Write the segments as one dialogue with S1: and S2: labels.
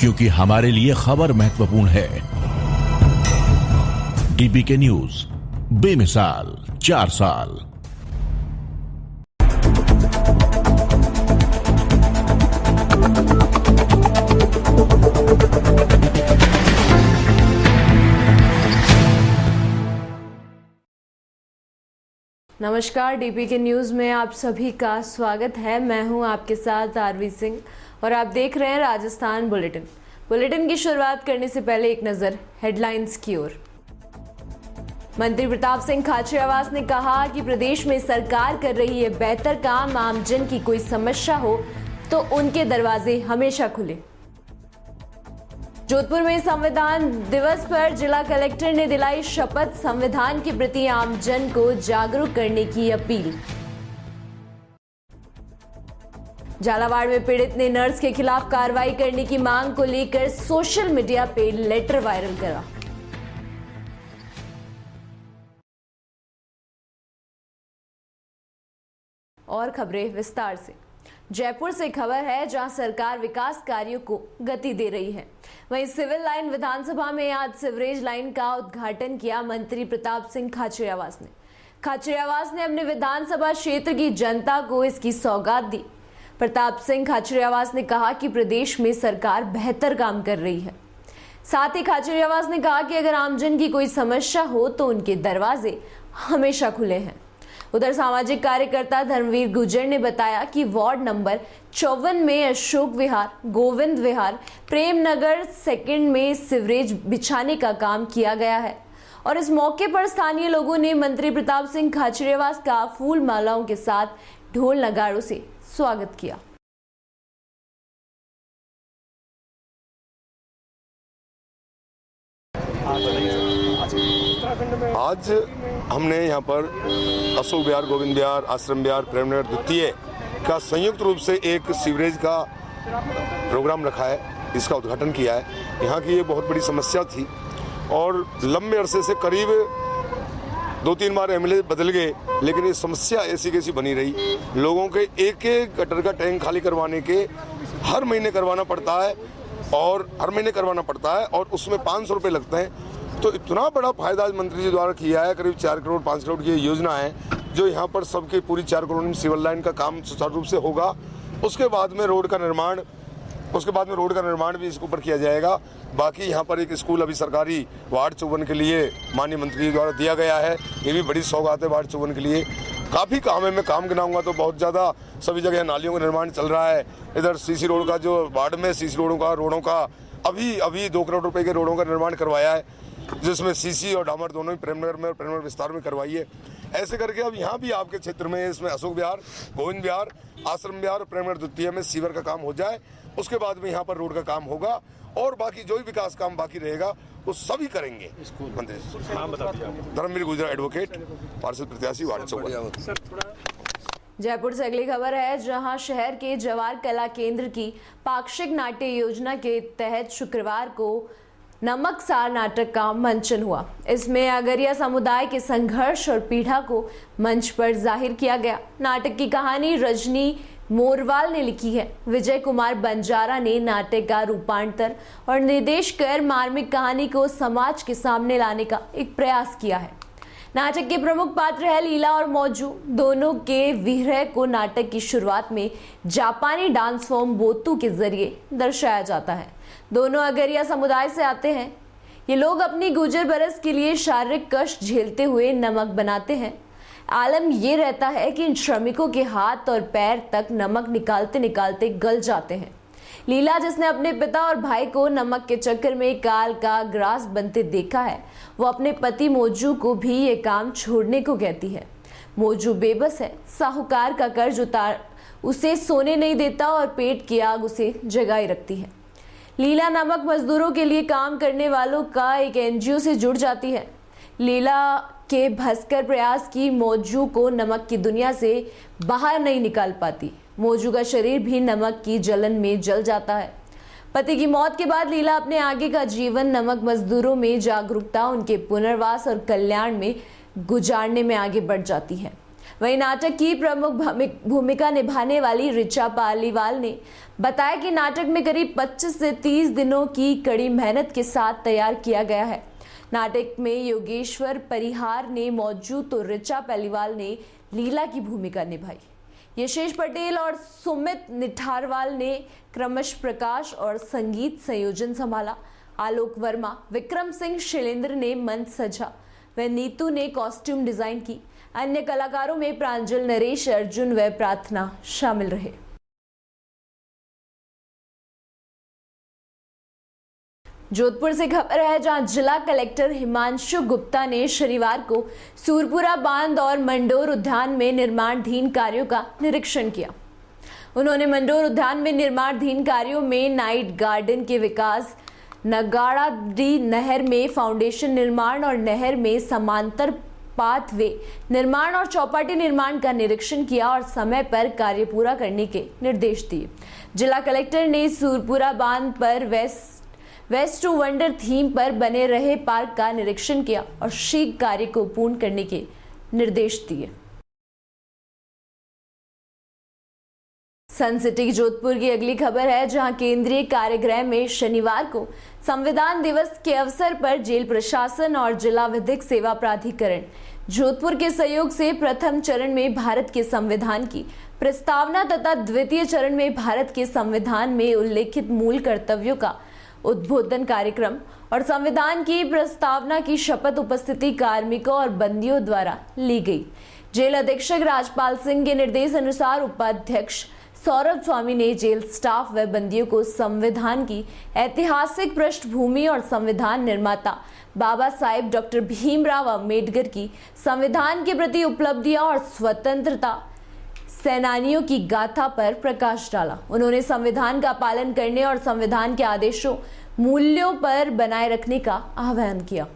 S1: क्योंकि हमारे लिए खबर महत्वपूर्ण है। डीबीके न्यूज, बेमिसाल 4 साल।
S2: नमस्कार, डीबीके न्यूज में आप सभी का स्वागत है। मैं हूं आपके साथ आरवी सिंह और आप देख रहे हैं राजस्थान बुलेटिन। बुलेटिन की शुरुआत करने से पहले एक नजर हेडलाइंस की ओर। मंत्री प्रताप सिंह खाचरियावास ने कहा कि प्रदेश में सरकार कर रही है बेहतर काम, आमजन की कोई समस्या हो तो उनके दरवाजे हमेशा खुले। जोधपुर में संविधान दिवस पर जिला कलेक्टर ने दिलाई शपथ, संविधान के प्रति आमजन को जागरूक करने की अपील। झालावाड़ में पीड़ित ने नर्स के खिलाफ कार्रवाई करने की मांग को लेकर सोशल मीडिया पे लेटर वायरल करा। और खबरें विस्तार से। जयपुर से खबर है, जहां सरकार विकास कार्यों को गति दे रही है। वहीं सिविल लाइन विधानसभा में आज सीवरेज लाइन का उद्घाटन किया मंत्री प्रताप सिंह खाचरियावास ने। खाचरियावास ने अपने विधानसभा क्षेत्र की जनता को इसकी सौगात दी। प्रताप सिंह खाचरियावास ने कहा कि प्रदेश में सरकार बेहतर काम कर रही है। साथ ही खाचरियावास ने कहा कि अगर आमजन की कोई समस्या हो तो उनके दरवाजे हमेशा खुले हैं। उधर सामाजिक कार्यकर्ता धर्मवीर गुर्जर ने बताया कि वार्ड नंबर 54 में अशोक विहार, गोविंद विहार, प्रेम नगर सेकंड में सीवरेज बिछाने का काम किया गया है और इस मौके पर स्थानीय लोगों ने मंत्री प्रताप सिंह खाचरियावास का फूल मालाओं के साथ ढोल नगाड़ों से स्वागत किया।
S3: आज हमने यहाँ पर अशोक विहार, गोविंद विहार, आश्रम विहार, प्रेम नगर द्वितीय का संयुक्त रूप से एक सीवरेज का प्रोग्राम रखा है, इसका उद्घाटन किया है। यहाँ की ये बहुत बड़ी समस्या थी और लंबे अरसे से करीब 2-3 बार एमएलए बदल गए, लेकिन ये समस्या ऐसी कैसी बनी रही। लोगों के एक एक गटर का टैंक खाली करवाने के हर महीने करवाना पड़ता है और उसमें 500 रुपये लगते हैं। तो इतना बड़ा फायदा आज मंत्री जी द्वारा किया है, करीब 4 करोड़ 5 करोड़ की योजना है जो यहाँ पर सबके पूरी 4 करोड़ में सिविल लाइन का काम सुचारू रूप से होगा। उसके बाद में रोड का निर्माण भी इसके ऊपर किया जाएगा। बाकी यहाँ पर एक स्कूल अभी सरकारी वार्ड 54 के लिए माननीय मंत्री जी द्वारा दिया गया है, ये भी बड़ी सौगात है वार्ड 54 के लिए। काफ़ी काम है, मैं काम गिनाऊंगा तो बहुत ज़्यादा। सभी जगह नालियों का निर्माण चल रहा है। इधर सीसी रोड का जो वार्ड में सीसी रोडों का अभी 2 करोड़ रुपए के रोडों का निर्माण करवाया है, जिसमें सीसी और डामर दोनों ही प्रेमनगर में और प्रेमनगर विस्तार में करवाई है। ऐसे करके अब यहाँ भी आपके क्षेत्र में इसमें अशोक विहार, गोविंद विहार, आश्रम विहार और प्रेमनगर द्वितीय में सीवर का काम हो जाए। उसके बाद में यहाँ पर रोड का काम होगा और बाकी जो भी विकास काम बाकी रहेगा वो सभी करेंगे। धर्मवीर गुर्जर एडवोकेट, पार्षद प्रत्याशी वार्ड 54।
S2: जयपुर से अगली खबर है, जहां शहर के जवार कला केंद्र की पाक्षिक नाट्य योजना के तहत शुक्रवार को नमकसार नाटक का मंचन हुआ। इसमें अगरिया समुदाय के संघर्ष और पीड़ा को मंच पर जाहिर किया गया। नाटक की कहानी रजनी मोरवाल ने लिखी है। विजय कुमार बंजारा ने नाटक का रूपांतर और निर्देश कर मार्मिक कहानी को समाज के सामने लाने का एक प्रयास किया है। नाटक के प्रमुख पात्र है लीला और मौजू। दोनों के विरह को नाटक की शुरुआत में जापानी डांस फॉर्म बोतू के जरिए दर्शाया जाता है। दोनों अगरिया समुदाय से आते हैं। ये लोग अपनी गुजर बरस के लिए शारीरिक कष्ट झेलते हुए नमक बनाते हैं। आलम ये रहता है कि इन श्रमिकों के हाथ और पैर तक नमक निकालते निकालते गल जाते हैं। लीला, जिसने अपने पिता और भाई को नमक के चक्कर में काल का ग्रास बनते देखा है, वो अपने पति मौजू को भी ये काम छोड़ने को कहती है। मौजू बेबस है, साहूकार का कर्ज उसे सोने नहीं देता और पेट की आग उसे जगाए रखती है। लीला नमक मजदूरों के लिए काम करने वालों का एक एनजीओ से जुड़ जाती है। लीला के भस्कर प्रयास की मौजू को नमक की दुनिया से बाहर नहीं निकाल पाती। मौजू का शरीर भी नमक की जलन में जल जाता है। पति की मौत के बाद लीला अपने आगे का जीवन नमक मजदूरों में जागरूकता, उनके पुनर्वास और कल्याण में गुजारने में आगे बढ़ जाती है। वहीं नाटक की प्रमुख भूमिका निभाने वाली ऋचा पालीवाल ने बताया कि नाटक में करीब 25 से 30 दिनों की कड़ी मेहनत के साथ तैयार किया गया है। नाटक में योगेश्वर परिहार ने मौजूद तो ऋचा पालीवाल ने लीला की भूमिका निभाई। यशेष पटेल और सुमित निठारवाल ने क्रमश प्रकाश और संगीत संयोजन संभाला। आलोक वर्मा, विक्रम सिंह शैलेंद्र ने मंच सजा व नीतू ने कॉस्ट्यूम डिजाइन की। अन्य कलाकारों में प्रांजल, नरेश, अर्जुन व प्रार्थना शामिल रहे। जोधपुर से खबर है, जहां जिला कलेक्टर हिमांशु गुप्ता ने शनिवार को सूरपुरा बांध और मंडोर उद्यान में निर्माणाधीन कार्यों का निरीक्षण किया। उन्होंने मंडोर उद्यान में निर्माणाधीन कार्यों में नाइट गार्डन के विकास, नगाड़ाडी नहर में फाउंडेशन निर्माण और नहर में समांतर पाथवे निर्माण और चौपाटी निर्माण का निरीक्षण किया और समय पर कार्य पूरा करने के निर्देश दिए। जिला कलेक्टर ने सूरपुरा बांध पर वेस्ट टू वंडर थीम पर बने रहे पार्क का निरीक्षण किया और शीघ्र कार्य को पूर्ण करने के निर्देश दिए। सन सिटी जोधपुर की अगली खबर है, जहां केंद्रीय कारागृह में शनिवार को संविधान दिवस के अवसर पर जेल प्रशासन और जिला विधिक सेवा प्राधिकरण जोधपुर के सहयोग से प्रथम चरण में भारत के संविधान की प्रस्तावना तथा द्वितीय चरण में भारत के संविधान में उल्लेखित मूल कर्तव्यों का उद्बोधन कार्यक्रम और संविधान की प्रस्तावना की शपथ उपस्थिति कार्मिकों और बंदियों द्वारा ली गई। जेल अधीक्षक राजपाल सिंह के निर्देश अनुसार उपाध्यक्ष सौरभ स्वामी ने जेल स्टाफ व बंदियों को संविधान की ऐतिहासिक पृष्ठभूमि और संविधान निर्माता बाबा साहेब डॉक्टर भीमराव अम्बेडकर की संविधान के प्रति उपलब्धियां और स्वतंत्रता सेनानियों की गाथा पर प्रकाश डाला। उन्होंने संविधान का पालन करने और संविधान के आदेशों, मूल्यों पर बनाए रखने का आह्वान किया।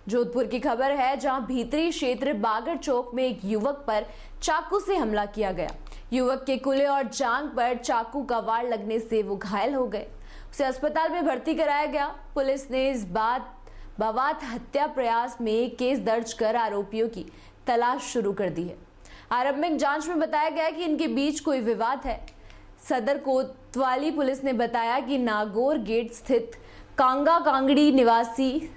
S2: जोधपुर की खबर है, जहां भीतरी क्षेत्र बागर चौक में एक युवक पर चाकू से हमला किया गया। युवक के कुल्हे और जांघ पर चाकू का वार लगने से वो घायल हो गए। उसे अस्पताल में भर्ती कराया गया। पुलिस ने इस बवात हत्या प्रयास में केस दर्ज कर आरोपियों की तलाश शुरू कर दी है। आरंभिक जांच में बताया गया कि इनके बीच कोई विवाद है। सदर कोतवाली पुलिस ने बताया कि नागौर गेट स्थित कांगा कांगड़ी निवासी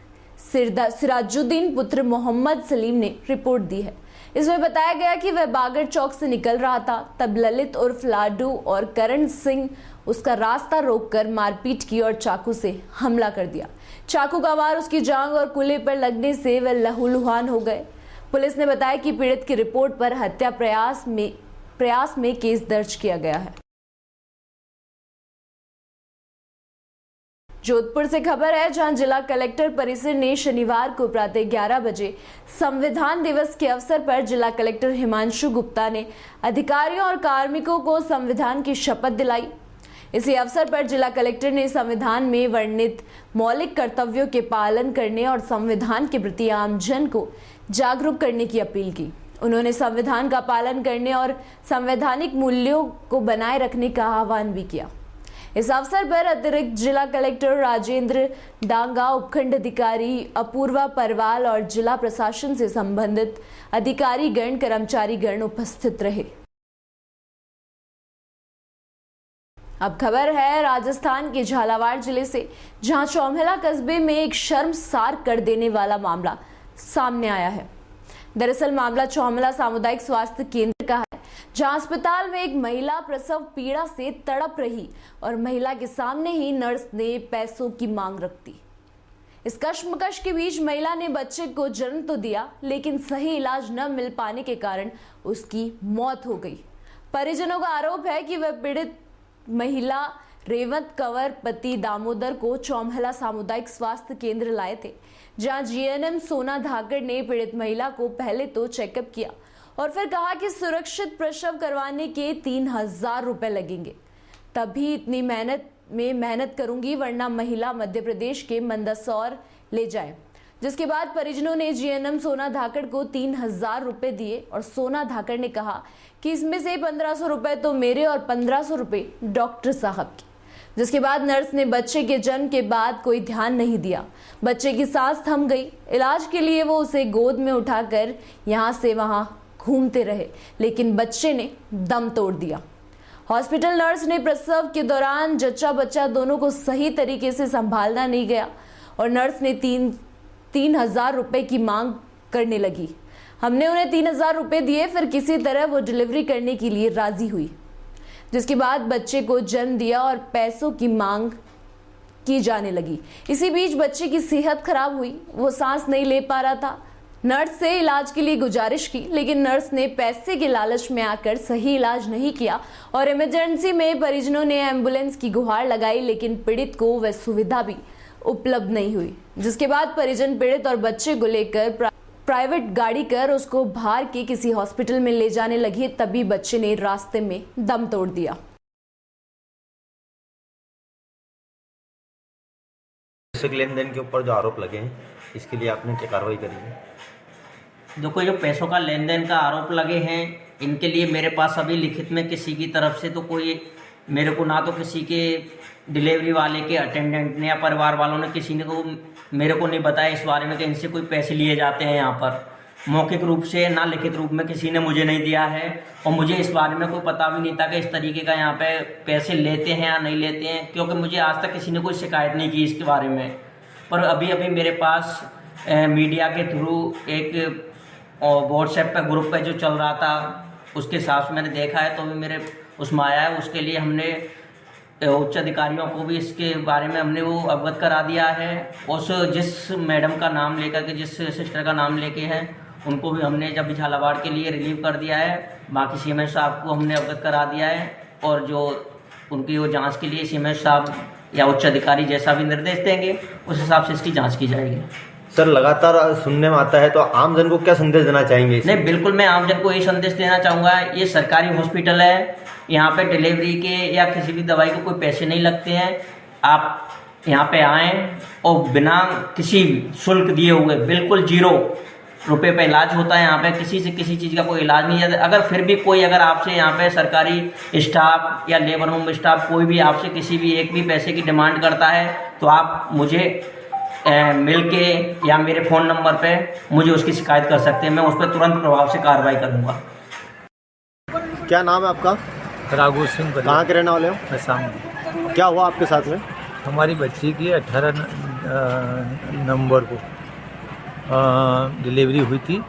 S2: सिराजुद्दीन पुत्र मोहम्मद सलीम ने रिपोर्ट दी है। इसमें बताया गया कि वह बागर चौक से निकल रहा था, तब ललित उर्फ लाडू और करण सिंह उसका रास्ता रोककर मारपीट की और चाकू से हमला कर दिया। चाकू का वार उसकी जांघ और कुल्हे पर लगने से वह लहूलुहान हो गए। पुलिस ने बताया कि पीड़ित की रिपोर्ट पर हत्या प्रयास में केस दर्ज किया गया है। जोधपुर से खबर है, जहां जिला कलेक्टर परिसर ने शनिवार को प्रातः 11 बजे संविधान दिवस के अवसर पर जिला कलेक्टर हिमांशु गुप्ता ने अधिकारियों और कार्मिकों को संविधान की शपथ दिलाई। इसी अवसर पर जिला कलेक्टर ने संविधान में वर्णित मौलिक कर्तव्यों के पालन करने और संविधान के प्रति आमजन को जागरूक करने की अपील की। उन्होंने संविधान का पालन करने और संवैधानिक मूल्यों को बनाए रखने का आह्वान भी किया। इस अवसर पर अतिरिक्त जिला कलेक्टर राजेंद्र डांगा, उपखंड अधिकारी अपूर्वा परवाल और जिला प्रशासन से संबंधित अधिकारी गण, कर्मचारी गण उपस्थित रहे। अब खबर है राजस्थान के झालावाड़ जिले से, जहां चौमहला कस्बे में एक शर्मसार कर देने वाला मामला सामने आया है। दरअसल मामला चौमहला सामुदायिक स्वास्थ्य केंद्र का है, जहां अस्पताल में एक महिला प्रसव पीड़ा से तड़प रही और महिला के सामने ही नर्स ने पैसों की मांग रख दी। इस कश्मकश के बीच महिला ने बच्चे को जन्म तो दिया, लेकिन सही इलाज न मिल पाने के कारण उसकी मौत हो गई। परिजनों का आरोप है कि वह पीड़ित महिला रेवंत कंवर पति दामोदर को चौमहला सामुदायिक स्वास्थ्य केंद्र लाए थे, जहां जीएनएम सोना धाकड़ ने पीड़ित महिला को पहले तो चेकअप किया और फिर कहा कि सुरक्षित प्रसव करवाने के 3000 रुपए लगेंगे, तभी इतनी मेहनत करूंगी, वरना महिला मध्य प्रदेश के मंदसौर ले जाए। जिसके बाद परिजनों ने जीएनएम सोना धाकड़ को 3000 रुपए दिए और सोना धाकड़ ने कहा कि इसमें से 1500 रुपए तो मेरे और 1500 रुपए डॉक्टर साहब के, जिसके बाद नर्स ने बच्चे के जन्म के बाद कोई ध्यान नहीं दिया। बच्चे की सांस थम गई। इलाज के लिए वो उसे गोद में उठाकर यहाँ से वहाँ घूमते रहे, लेकिन बच्चे ने दम तोड़ दिया। हॉस्पिटल नर्स ने प्रसव के दौरान जच्चा बच्चा दोनों को सही तरीके से संभालना नहीं गया और नर्स ने 3,000 रुपए की मांग करने लगी। हमने उन्हें 3,000 रुपए दिए, फिर किसी तरह वो डिलीवरी करने के लिए राजी हुई, जिसके बाद बच्चे को जन्म दिया और पैसों की मांग की जाने लगी। इसी बीच बच्चे की सेहत खराब हुई, वो सांस नहीं ले पा रहा था। नर्स से इलाज के लिए गुजारिश की, लेकिन नर्स ने पैसे के लालच में आकर सही इलाज नहीं किया और इमरजेंसी में परिजनों ने एम्बुलेंस की गुहार लगाई, लेकिन पीड़ित को वह सुविधा भी उपलब्ध नहीं हुई। जिसके बाद परिजन पीड़ित और बच्चे को लेकर प्राइवेट गाड़ी कर उसको बाहर के किसी हॉस्पिटल में ले जाने लगे, तभी बच्चे ने रास्ते में दम तोड़ दिया।
S4: लेन देन के ऊपर जो आरोप लगे हैं, इसके लिए आपने क्या कार्रवाई करी है?
S5: देखो, जो पैसों का लेन देन का आरोप लगे हैं, इनके लिए मेरे पास अभी लिखित में किसी की तरफ से तो कोई, मेरे को ना तो किसी के डिलीवरी वाले के अटेंडेंट ने या परिवार वालों ने किसी ने को मेरे को नहीं बताया इस बारे में कि इनसे कोई पैसे लिए जाते हैं। यहाँ पर मौखिक रूप से ना लिखित रूप में किसी ने मुझे नहीं दिया है और मुझे इस बारे में कोई पता भी नहीं था कि इस तरीके का यहाँ पे पैसे लेते हैं या नहीं लेते हैं, क्योंकि मुझे आज तक किसी ने कोई शिकायत नहीं की इसके बारे में। पर अभी अभी मेरे पास मीडिया के थ्रू एक व्हाट्सएप पे ग्रुप पे जो चल रहा था उसके हिसाब से मैंने देखा है, तो भी मेरे उसमें आया है। उसके लिए हमने उच्च अधिकारियों को भी इसके बारे में हमने वो अवगत करा दिया है। उस जिस मैडम का नाम लेकर के, जिस सिस्टर का नाम लेके है, उनको भी हमने जब झालावाड़ के लिए रिलीव कर दिया है। बाकी सीएमएस साहब को हमने अवगत करा दिया है और जो उनकी वो जांच के लिए सीएमएस साहब या उच्च अधिकारी जैसा भी निर्देश देंगे उस हिसाब से इसकी जांच की जाएगी।
S4: सर, लगातार सुनने में आता है, तो आमजन को क्या संदेश देना चाहेंगे?
S5: नहीं, बिल्कुल मैं आमजन को ये संदेश देना चाहूँगा, ये सरकारी हॉस्पिटल है, यहाँ पे डिलीवरी के या किसी भी दवाई को कोई पैसे नहीं लगते हैं। आप यहाँ पे आएँ और बिना किसी शुल्क दिए हुए बिल्कुल 0 रुपये पे इलाज होता है। यहाँ पे किसी से किसी चीज़ का कोई इलाज नहीं है। अगर फिर भी कोई अगर आपसे यहाँ पे सरकारी स्टाफ या लेबर होम स्टाफ कोई भी आपसे किसी भी एक भी पैसे की डिमांड करता है, तो आप मुझे मिल के या मेरे फ़ोन नंबर पे मुझे उसकी शिकायत कर सकते हैं। मैं उस पर तुरंत प्रभाव से कार्रवाई करूँगा।
S4: क्या नाम है आपका?
S6: राघु सिंह।
S4: कहाँ के रहने वाले हो?
S6: असम।
S4: क्या हुआ आपके साथ में?
S6: हमारी बच्ची की 18 नवंबर को डिलीवरी हुई थी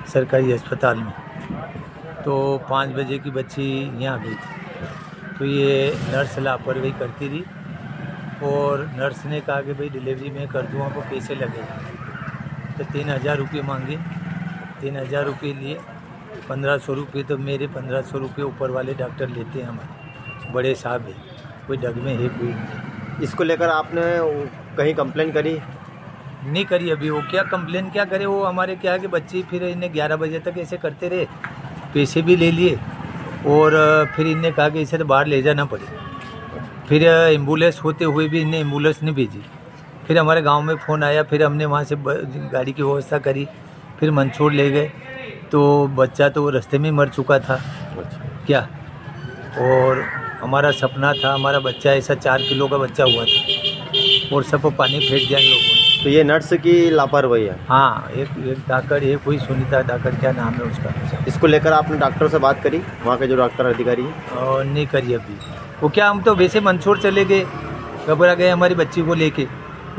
S6: सरकारी अस्पताल में। तो 5 बजे की बच्ची यहाँ गई थी, तो ये नर्स लापरवाही करती रही और नर्स ने कहा कि भाई डिलीवरी में कर दूँ, आपको पैसे लगेंगे। तो 3,000 रुपये मांगे। 3,000 रुपये लिए। 1,500 रुपये तो मेरे 1,500 रुपये ऊपर वाले डॉक्टर लेते हैं, हमारे बड़े साहब है, कोई डग में है कोई नहीं।
S4: इसको लेकर आपने कहीं कंप्लेन करी?
S6: नहीं करी अभी। वो क्या कंप्लेन क्या करे, वो हमारे क्या है कि बच्चे फिर इन्हें 11 बजे तक ऐसे करते रहे, पैसे भी ले लिए और फिर इन्हें कहा कि इसे तो बाहर ले जाना पड़े। फिर एम्बुलेंस होते हुए भी इन्हें एम्बुलेंस नहीं भेजी। फिर हमारे गांव में फ़ोन आया, फिर हमने वहाँ से गाड़ी की व्यवस्था करी, फिर मंदसौर ले गए। तो बच्चा तो रास्ते में मर चुका था क्या, और हमारा सपना था हमारा बच्चा ऐसा 4 किलो का बच्चा हुआ था और सब पानी फेंक दिया लोगों ने।
S4: तो ये नर्स की लापरवाही है?
S6: हाँ, एक डॉक्टर, एक कोई सुनीता डॉक्टर क्या नाम है उसका।
S4: इसको लेकर आपने डॉक्टर से बात करी, वहाँ के जो डॉक्टर अधिकारी हैं?
S6: और नहीं करी अभी। वो क्या, हम तो वैसे मंदसौर चले गए, घबरा गए हमारी बच्ची को लेके,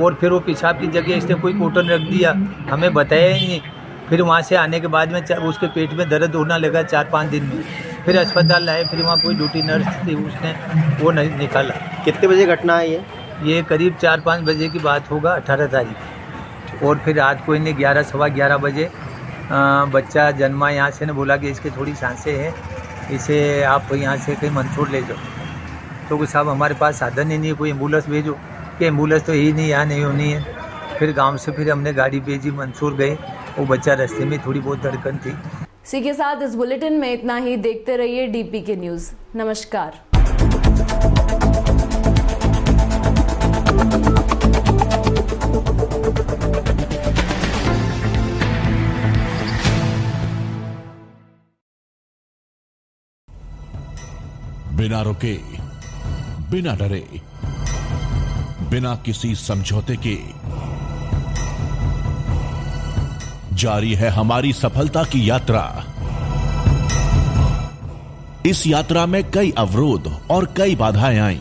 S6: और फिर वो पेशाब की जगह इसने कोई कॉटन रख दिया, हमें बताया ही नहीं। फिर वहाँ से आने के बाद में उसके पेट में दर्द होने लगा 4-5 दिन में। फिर अस्पताल लाए, फिर वहाँ कोई ड्यूटी नर्स थी, उसने वो नहीं निकाला।
S4: कितने बजे घटना है
S6: ये करीब 4-5 बजे की बात होगा, 18 तारीख। और फिर रात को इन्हें 11 सवा 11 बजे बच्चा जन्मा। यहाँ से ने बोला कि इसके थोड़ी सांसें हैं, इसे आप यहाँ से कहीं मंदसौर ले जाओ। तो साहब हमारे पास साधन ही नहीं है, कोई एम्बुलेंस भेजो, कि एम्बुलेंस तो ही नहीं, यहाँ नहीं होनी है। फिर गांव से फिर हमने गाड़ी भेजी, मंदसौर गए, वो बच्चा रास्ते में थोड़ी बहुत धड़कन थी।
S2: इसी के साथ इस बुलेटिन में इतना ही। देखते रहिए DPK न्यूज़। नमस्कार।
S1: बिना रुके, बिना डरे, बिना किसी समझौते के जारी है हमारी सफलता की यात्रा। इस यात्रा में कई अवरोध और कई बाधाएं आईं,